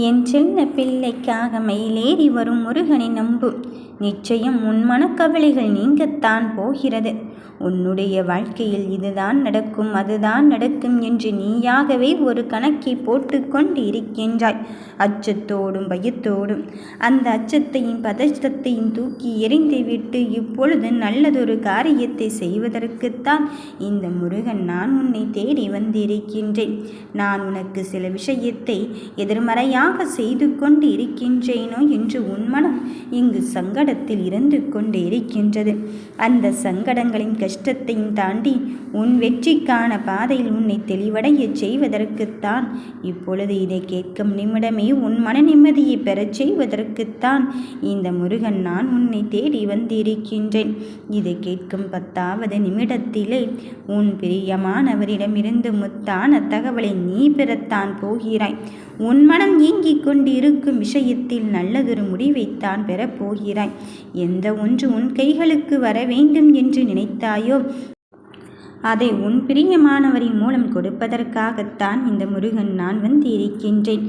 என் செல்ல பிள்ளைக்காக மயிலேறி வரும் முருகனை நம்பு. நிச்சயம் உன் மனக்கவலைகள் நீங்கத்தான் போகிறது. உன்னுடைய வாழ்க்கையில் இதுதான் நடக்கும், அதுதான் நடக்கும் என்று நீயாகவே ஒரு கணக்கை போட்டு கொண்டு இருக்கின்றாய். அச்சத்தோடும் பயத்தோடும் அந்த அச்சத்தையும் பதற்றத்தையும் தூக்கி எறிந்துவிட்டு இப்பொழுது நல்லதொரு காரியத்தை செய்வதற்குத்தான் இந்த முருகன் நான் உன்னை தேடி வந்திருக்கின்றேன். நான் உனக்கு சில விஷயத்தை எதிர்மறையாக செய்து கொண்டு இருக்கின்றேனோ என்று உன் மனம் இங்கு சங்கடத்தில் இருந்து கொண்டு இருக்கின்றது. அந்த சங்கடங்களின் கஷ்டத்தையும் தாண்டி உன் வெற்றிக்கான பாதையில் உன்னை தெளிவடைய செய்வதற்குத்தான் இப்பொழுது இதை கேட்கும் நிமிடமே உன் மன நிம்மதியை பெறச் செய்வதற்குத்தான் இந்த முருகன் நான் உன்னை தேடி வந்திருக்கின்றேன். இதை கேட்கும் 10வது நிமிடத்திலே உன் பிரியமானவரிடமிருந்து முத்தான தகவலை நீ பெறத்தான் போகிறாய். உன் மனம் ஏங்கிக் கொண்டு இருக்கும் விஷயத்தில் நல்லதொரு முடிவைத்தான் பெறப்போகிறாய். எந்த ஒன்று உன் கைகளுக்கு வர வேண்டும் என்று நினைத்தாயோ அதை உன் பிரியமானவரின் மூலம் கொடுப்பதற்காகத்தான் இந்த முருகன் நான் வந்து இருக்கின்றேன்.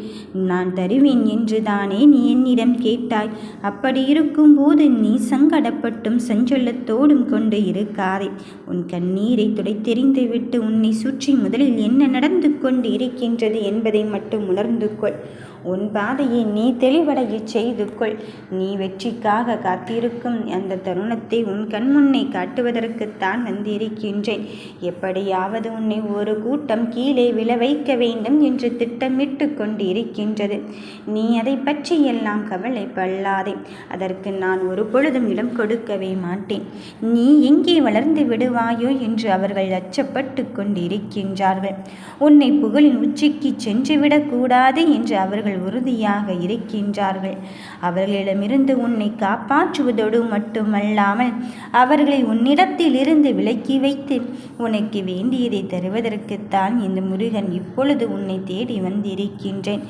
நான் தருவேன் என்று தானே நீ என்னிடம் கேட்டாய். அப்படி இருக்கும்போது நீ சங்கடப்பட்டும் சஞ்சலத்தோடும் கொண்டு இருக்காதே. உன் கண்ணீரை துடைத்தெறிந்து விட்டு உன்னை சுற்றி முதலில் என்ன நடந்து கொண்டு இருக்கின்றது என்பதை மட்டும் உணர்ந்து கொள். உன் பாதையை நீ தெளிவடையச் செய்து கொள். நீ வெற்றிக்காக காத்திருக்கும் அந்த தருணத்தை உன் கண்முன்னே காட்டுவதற்குத்தான் வந்திருக்கின்றேன். எப்படியாவது உன்னை ஒரு கூட்டம் கீழே விழ வைக்க வேண்டும் என்று திட்டமிட்டு கொண்டு இருக்கின்றது. நீ அதை பற்றியெல்லாம் கவலைப்படாதே. அதற்கு நான் ஒரு பொழுதும் இடம் கொடுக்கவே மாட்டேன். நீ எங்கே வளர்ந்து விடுவாயோ என்று அவர்கள் அச்சப்பட்டு கொண்டு இருக்கின்றார்கள். உன்னை புகழின் உச்சிக்கு சென்றுவிடக்கூடாது என்று அவர்கள் உறுதியாக இருக்கின்றார்கள். அவர்களிடமிருந்து உன்னை காப்பாற்றுவதோடு மட்டுமல்லாமல் அவர்களை உன்னிடத்தில் இருந்து விலக்கி வைத்து உனக்கு வேண்டியதை தருவதற்குத்தான் இந்த முருகன் இப்பொழுது உன்னை தேடி வந்திருக்கின்றேன்.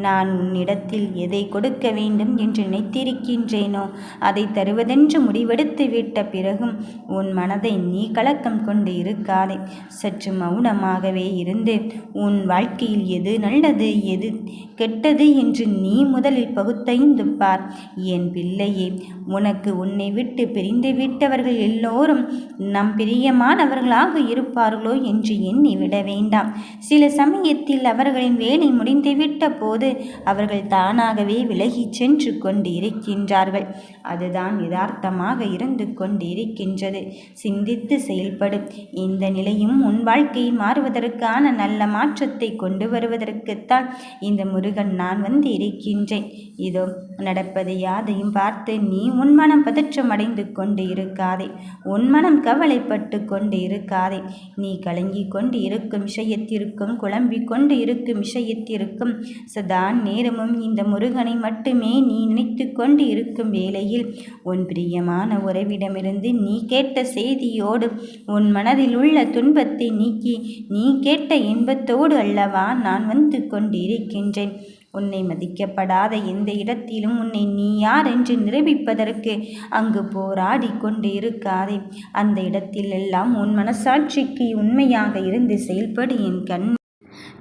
நான் உன்னிடத்தில் எதை கொடுக்க வேண்டும் என்று நினைத்திருக்கின்றேனோ அதை தருவதென்று முடிவெடுத்து விட்ட பிறகும் உன் மனதை நீ கலக்கம் கொண்டு இருக்காதே. சற்று மௌனமாகவே இருந்து உன் வாழ்க்கையில் எது நல்லது எது கெட்டது என்று நீ முதலில் பகுத்தைந்து பார். என் பிள்ளையே, உனக்கு உன்னை விட்டு பிரிந்து விட்டவர்கள் எல்லோரும் நம் பிரியமானவர்களாக இருப்பார்களோ என்று எண்ணி விட வேண்டாம். சில சமயத்தில் அவர்களின் வேலை முடிந்துவிட்ட போது அவர்கள் தானாகவே விலகி சென்று கொண்டு இருக்கின்றார்கள். அதுதான் யதார்த்தமாக இருந்து கொண்டு இருக்கின்றது. சிந்தித்து செயல்படும். இந்த நிலையும் உன் வாழ்க்கையில் மாறுவதற்கான நல்ல மாற்றத்தை கொண்டு வருவதற்குத்தான் இந்த முருகன் நான் வந்து இருக்கின்றேன். இதோ நடப்பது யாதையும் பார்த்து நீ உன் மனம் பதற்றம் அடைந்து கொண்டு இருக்காதே. உன் மனம் கவலைப்பட்டு கொண்டு இருக்காதே. நீ கலங்கி கொண்டு இருக்கும் விஷயத்திற்கும் குழம்பிக் கொண்டு இருக்கும் விஷயத்திற்கும் சதா நேரமும் இந்த முருகனை மட்டுமே நீ நினைத்து கொண்டு இருக்கும் வேளையில் உன் பிரியமான உறவிடமிருந்து நீ கேட்ட செய்தியோடு உன் மனதில் உள்ள துன்பத்தை நீக்கி நீ கேட்ட இன்பத்தோடு அல்லவா நான் வந்து கொண்டு இருக்கின்றேன். உன்னை மதிக்கப்படாத எந்த இடத்திலும் உன்னை நீ யார் என்று நிரூபிப்பதற்கு அங்கு போராடி கொண்டு இருக்காதே. அந்த இடத்தில் எல்லாம் உன் மனசாட்சிக்கு உண்மையாக இருந்து செயல்படு. என் கண்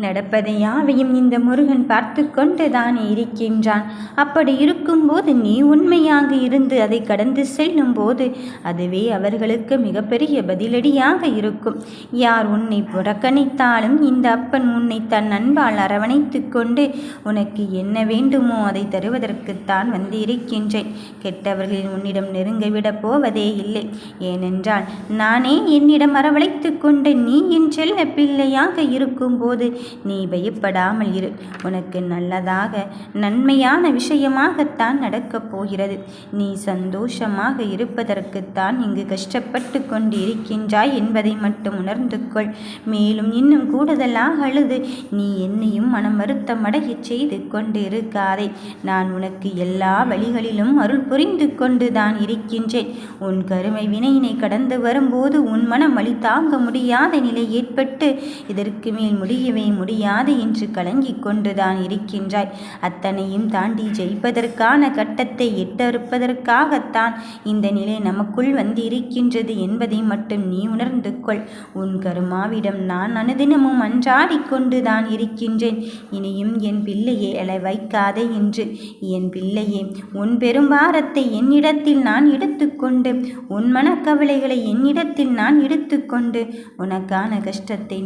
நடப்பதை யாவையும் இந்த முருகன் பார்த்து கொண்டு தானே இருக்கின்றான். அப்படி இருக்கும்போது நீ உண்மையாக இருந்து அதை கடந்து செல்லும் போது அதுவே அவர்களுக்கு மிகப்பெரிய பதிலடியாக இருக்கும். யார் உன்னை புறக்கணித்தாலும் இந்த அப்பன் உன்னை தன் அன்பால் அரவணைத்து கொண்டு உனக்கு என்ன வேண்டுமோ அதை தருவதற்குத்தான் வந்து இருக்கின்றேன். கெட்டவர்களின் உன்னிடம் நெருங்கிவிடப் போவதே இல்லை. ஏனென்றால் நானே என்னிடம் அரவணைத்து கொண்டு நீ என் செல்ல பிள்ளையாக இருக்கும்போது நீ பயப்படாமல் இரு. உனக்கு நல்லதாக நன்மையான விஷயமாகத்தான் நடக்கப் போகிறது. நீ சந்தோஷமாக இருப்பதற்குத்தான் இங்கு கஷ்டப்பட்டு கொண்டு இருக்கின்றாய் என்பதை மட்டும் உணர்ந்து கொள். மேலும் இன்னும் கூடுதலாக அழுது நீ என்னையும் மனம் வருத்தமடைய செய்து கொண்டு இருக்காதே. நான் உனக்கு எல்லா வழிகளிலும் அருள் புரிந்து கொண்டு தான் இருக்கின்றேன். உன் கருமை வினையினை கடந்து வரும்போது உன் மனம் வலி தாங்க முடியாத நிலை ஏற்பட்டு இதற்கு மேல் முடியவே முடியாது என்று கலங்கிக் கொண்டுதான் இருக்கின்றாய். அத்தனையும் தாண்டி ஜெயிப்பதற்கான கட்டத்தை எட்டறுப்பதற்காகத்தான் இந்த நிலை நமக்குள் வந்து இருக்கின்றது என்பதை மட்டும் நீ உணர்ந்து கொள். உன் கருமாவிடம் நான் அனுதினமும் அன்றாடிக் கொண்டுதான் இருக்கின்றேன். இனியும் என் பிள்ளையை அழ வைக்காதே என்று. என் பிள்ளையே, உன் பெரும் பாரத்தை என்னிடத்தில் நான் எடுத்துக்கொண்டு, உன் மனக்கவலைகளை என்னிடத்தில் நான் எடுத்துக்கொண்டு, உனக்கான கஷ்டத்தை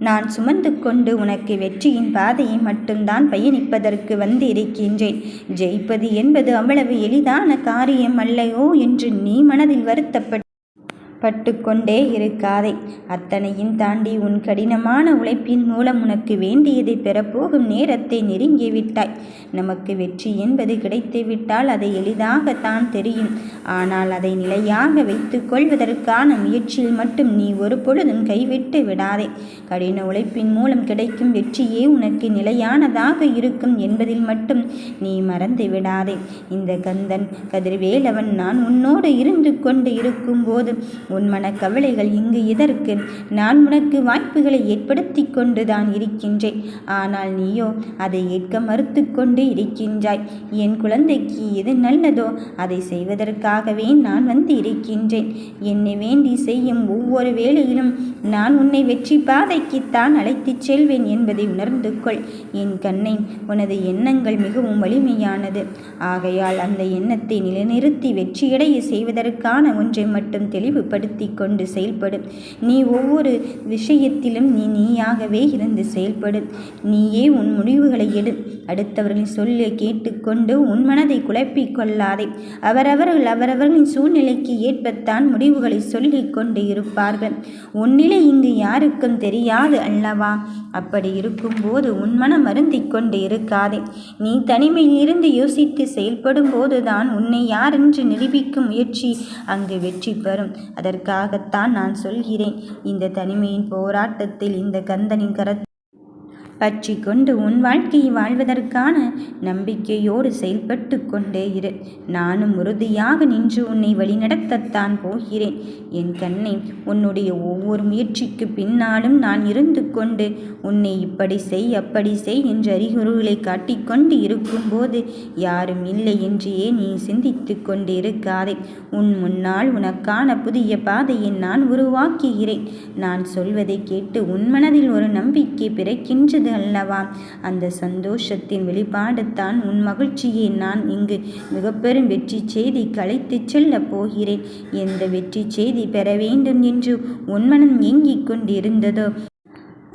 நான் சுமந்து கொண்டு உனக்கு வெற்றியின் பாதையை மட்டும்தான் பயணிப்பதற்கு வந்து இருக்கின்றேன். ஜெயிப்பது என்பது அவ்வளவு எளிதான காரியம் அல்லையோ என்று நீ மனதில் பட்டுக்கொண்டே இருக்காதே. அத்தனையும் தாண்டி உன் கடினமான உழைப்பின் மூலம் உனக்கு வேண்டியதை பெறப்போகும் நேரத்தை நெருங்கிவிட்டாய். நமக்கு வெற்றி என்பது கிடைத்துவிட்டால் அதை எளிதாகத்தான் தெரியும். ஆனால் அதை நிலையாக வைத்து கொள்வதற்கான முயற்சியில் மட்டும் நீ ஒரு பொழுதும் கைவிட்டு விடாதே. கடின உழைப்பின் மூலம் கிடைக்கும் வெற்றியே உனக்கு நிலையானதாக இருக்கும் என்பதில் மட்டும் நீ மறந்து விடாதே. இந்த கந்தன் கதிர்வேலவன் நான் உன்னோடு இருந்து கொண்டு இருக்கும்போது உன் மனக்கவலைகள் இங்கு எதற்கு? நான் உனக்கு வாய்ப்புகளை ஏற்படுத்தி கொண்டுதான் இருக்கின்றேன். ஆனால் நீயோ அதை ஏற்க மறுத்து கொண்டு இருக்கின்றாய். என் குழந்தைக்கு எது நல்லதோ அதை செய்வதற்காகவே நான் வந்து இருக்கின்றேன். என்னை வேண்டி செய்யும் ஒவ்வொரு வேளையிலும் நான் உன்னை வெற்றி பாதைக்குத்தான் அழைத்துச் செல்வேன் என்பதை உணர்ந்து கொள். என் கண்ணை, உனது எண்ணங்கள் மிகவும் வலிமையானது. ஆகையால் அந்த எண்ணத்தை நிலைநிறுத்தி வெற்றியடைய செய்வதற்கான ஒன்றை மட்டும் தெளிவுபடுத்தி கொண்டு செயல்படும். நீ ஒவ்வொரு விஷயத்திலும் நீயாகவே இருந்து செயல்படும். நீயே உன் முடிவுகளை எடு. அடுத்தவர்களின் சொல்லை கேட்டுக்கொண்டு உன் மனதை குழப்பிக் கொள்ளாதே. அவரவர்களின் சூழ்நிலைக்கு ஏற்பத்தான் முடிவுகளை சொல்லிக் கொண்டு இருப்பார்கள். உன் நிலை இங்கு யாருக்கும் தெரியாது அல்லவா? அப்படி இருக்கும்போது உன் மனம் வருந்திக் கொண்டு இருக்காதே. நீ தனிமையில் இருந்து யோசித்து செயல்படும் போதுதான் உன்னை யாரென்று நிரூபிக்கும் முயற்சி அங்கு வெற்றி பெறும். அதற்காகத்தான் நான் சொல்கிறேன், இந்த தனிமையின் போராட்டத்தில் இந்த கந்தனின் கரத்தை பற்றி கொண்டு உன் வாழ்க்கையை வாழ்வதற்கான நம்பிக்கையோடு செயல்பட்டு கொண்டே இரு. நானும் உறுதியாக நின்று உன்னை வழிநடத்தத்தான் போகிறேன். என் கண்ணை, உன்னுடைய ஒவ்வொரு முயற்சிக்கு பின்னாலும் நான் இருந்து கொண்டு உன்னை இப்படி செய் அப்படி செய் என்று அறிகுறிகளை காட்டிக்கொண்டு இருக்கும்போது யாரும் இல்லை என்றே நீ சிந்தித்து கொண்டு இருக்காதே. உன் முன்னால் உனக்கான புதிய பாதையை நான் உருவாக்குகிறேன். நான் சொல்வதை கேட்டு உன் மனதில் ஒரு நம்பிக்கை பிறக்கின்றது அல்லவா? அந்த சந்தோஷத்தின் வெளிப்பாடு தான் உன் மகிழ்ச்சியை நான் இங்கு மிக பெரும் வெற்றி செய்திக்கு அழைத்துச் செல்ல போகிறேன். எந்த வெற்றி செய்தி பெற வேண்டும் என்று உன் மனம் ஏங்கிக் கொண்டிருந்ததோ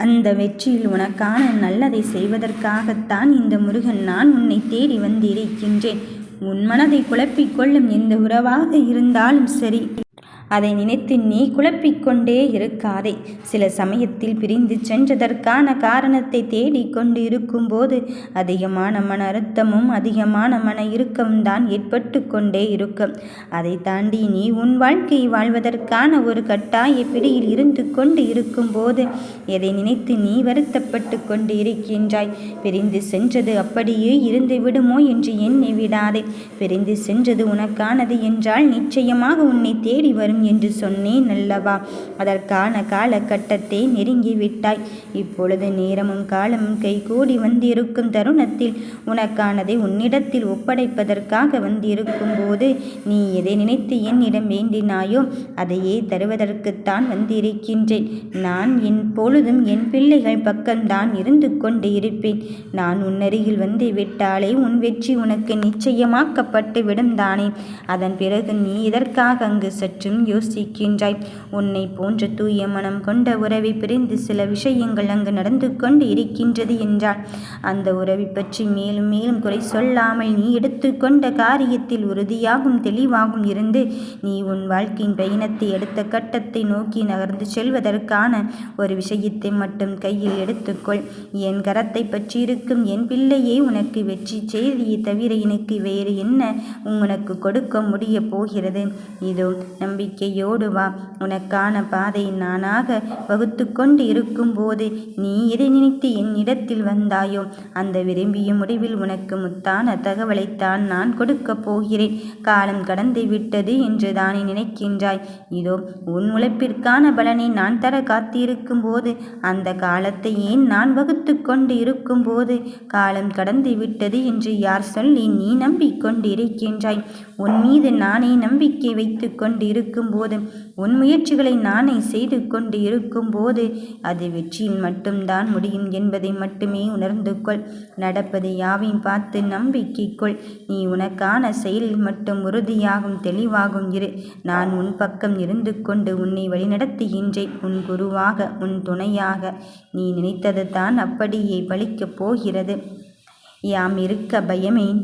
அந்த வெற்றியில் உனக்கான நல்லதை செய்வதற்காகத்தான் இந்த முருகன் நான் உன்னை தேடி வந்திருக்கின்றேன். உன் மனதை குழப்பிக் கொள்ளும் எந்த உறவாக இருந்தாலும் சரி, அதை நினைத்து நீ குழப்பிக்கொண்டே இருக்காதே. சில சமயத்தில் பிரிந்து சென்றதற்கான காரணத்தை தேடிக்கொண்டு இருக்கும்போது அதிகமான மன அழுத்தமும் அதிகமான மன இறுக்கமும் தான் ஏற்பட்டு கொண்டே இருக்கும். அதை தாண்டி நீ உன் வாழ்க்கையை வாழ்வதற்கான ஒரு கட்டாய பிடியில் இருந்து கொண்டு இருக்கும்போது எதை நினைத்து நீ வருத்தப்பட்டு கொண்டு இருக்கின்றாய்? பிரிந்து சென்றது அப்படியே இருந்து விடுமோ என்று எண்ணி விடாதே. பிரிந்து சென்றது உனக்கானது என்றால் நிச்சயமாக உன்னை தேடி வரும் என்று சொன்னேன் அல்லவா? அதற்கான காலகட்டத்தை நெருங்கிவிட்டாய். இப்பொழுது நேரமும் காலமும் கைகூடி வந்திருக்கும் தருணத்தில் உனக்கானதை உன்னிடத்தில் ஒப்படைப்பதற்காக வந்திருக்கும் போது நீ எதை நினைத்து என்னிடம் வேண்டினாயோ அதையே தருவதற்குத்தான் வந்திருக்கின்றேன். நான் என் பொழுதும் என் பிள்ளைகள் பக்கம்தான் இருந்து கொண்டு இருப்பேன். நான் உன்னருகில் வந்து விட்டாலே உன் வெற்றி உனக்கு நிச்சயமாக்கப்பட்டு விடும் தானே. அதன் பிறகு நீ இதற்காக அங்கு சற்றும் யோசிக்கின்றாய்? உன்னை போன்ற தூய மனம் கொண்ட உறவை பிரிந்து சில விஷயங்கள் அங்கு நடந்து கொண்டு இருக்கின்றது என்றால் அந்த உறவை பற்றி மேலும் மேலும் குறை சொல்லாமல் நீ எடுத்துக்கொண்ட காரியத்தில் உறுதியாகவும் தெளிவாகவும் இருந்து நீ உன் வாழ்க்கையின் பயணத்தை அடுத்த கட்டத்தை நோக்கி நகர்ந்து செல்வதற்கான ஒரு விஷயத்தை மட்டும் கையில் எடுத்துக்கொள். என் கரத்தை பற்றி இருக்கும் என் பிள்ளையே, உனக்கு வெற்றி செய்தியை தவிர எனக்கு வேறு என்ன உனக்கு கொடுக்க முடிய போகிறது? இதோ நம்பிக்கை நம்பிக்கையோடு வா. உனக்கான பாதை நானாக வகுத்து கொண்டு இருக்கும்போது நீ எதை நினைத்து என்னிடத்தில் வந்தாயோ அந்த விரும்பிய முடிவில் உனக்கு முத்தான தகவலைத்தான் நான் கொடுக்கப் போகிறேன். காலம் கடந்து விட்டது என்று தானே நினைக்கின்றாய்? இதோ உன் உழைப்பிற்கான பலனை நான் தர காத்திருக்கும் போது, அந்த காலத்தை ஏன் நான் வகுத்து கொண்டு இருக்கும்போது காலம் கடந்து விட்டது என்று யார் சொல்லி நீ நம்பிக்கொண்டிருக்கின்றாய்? உன் மீது நானே நம்பிக்கை வைத்து கொண்டு இருக்கும்போது, உன் முயற்சிகளை நானே செய்து கொண்டு இருக்கும்போது அது வெற்றியில் மட்டும்தான் முடியும் என்பதை மட்டுமே உணர்ந்து கொள். நடப்பது யாவையும் பார்த்து நம்பிக்கை கொள். நீ உனக்கான செயலில் மட்டும் உறுதியாகும் தெளிவாகும் இரு. நான் உன் பக்கம் இருந்து கொண்டு உன்னை வழிநடத்துகின்றேன். உன் குருவாக, உன் துணையாக. நீ நினைத்தது தான் அப்படியே பலிக்கப் போகிறது. யாம் இருக்க பயமேன்.